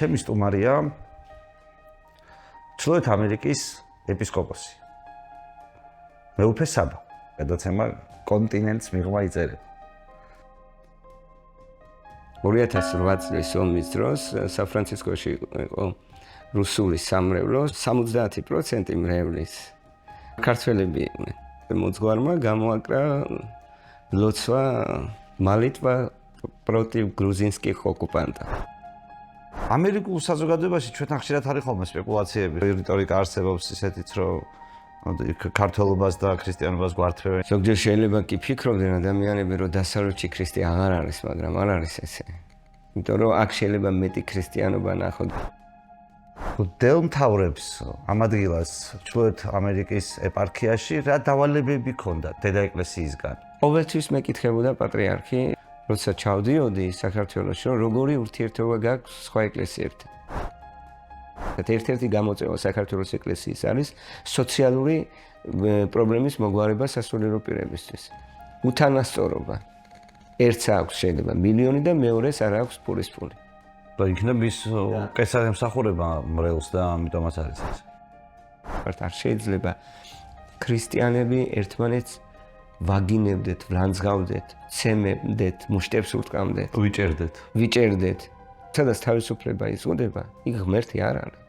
ჩემი სტუმარია ჩრდილოეთ ამერიკის ეპისკოპოსი. მეუფე საბა, გადაცემა კონტინენტს მიღმა იწერება. 2008 წლის ომის დროს სან-ფრანცისკოში იყო რუსული სამრევლო, 70% მრევლის ქართველები იყვნენ. მოძღვარმა გამოაკრა ლოცვა მალიტვა პროტივ გრუზინსკих ოკუპანტა. ამერიკულ საზოგადოებაში ჩვენთან ხშირად არის ხოლმე სპეკულაციები. რიტორიკა არსებობს ისეთიც, რომ ქართველობას და ქრისტიანობას გვართმევენ. ზოგჯერ შეიძლება კი ფიქრობდნენ ადამიანები, რომ დასავლეთში ქრისტე აღარ არის, მაგრამ არ არის ესე. იმიტომ რომ აქ შეიძლება მეტი ქრისტიანობა ნახოთ. დელმთავრებს ამ ადგილას ჩრდილოეთ ამერიკის ეპარქიაში რა დავალებები ჰქონდა დედა ეკლესიისგან? ყოველთვის მეკითხებოდა პატრიარქი, როცა ჩავდიოდი საქართველოში, რომ როგორი ურთიერთობა გაქვს სხვა ეკლესიებთან. ერთ-ერთი გამოწვევა საქართველოს ეკლესიის არის სოციალური პრობლემის მოგვარება სასულიერო პირებისთვის. უთანასწორობა. ერთს აქვს შეიძლება მილიონი და მეორეს არ აქვს პურის ფული. და იქნება ის კესარემსახურება მრევლს და ამიტომაც არის ეს. არ შეიძლება ქრისტიანები ერთმანეთს ვაგინებდეთ, ვლანძღავდეთ, ცემებდეთ, მუშტებს ურტყამდეთ, ვიჭერდეთ. ვიჭერდეთ. სადაც თავისუფლება იზღუდება, იქ ღმერთი არ არის.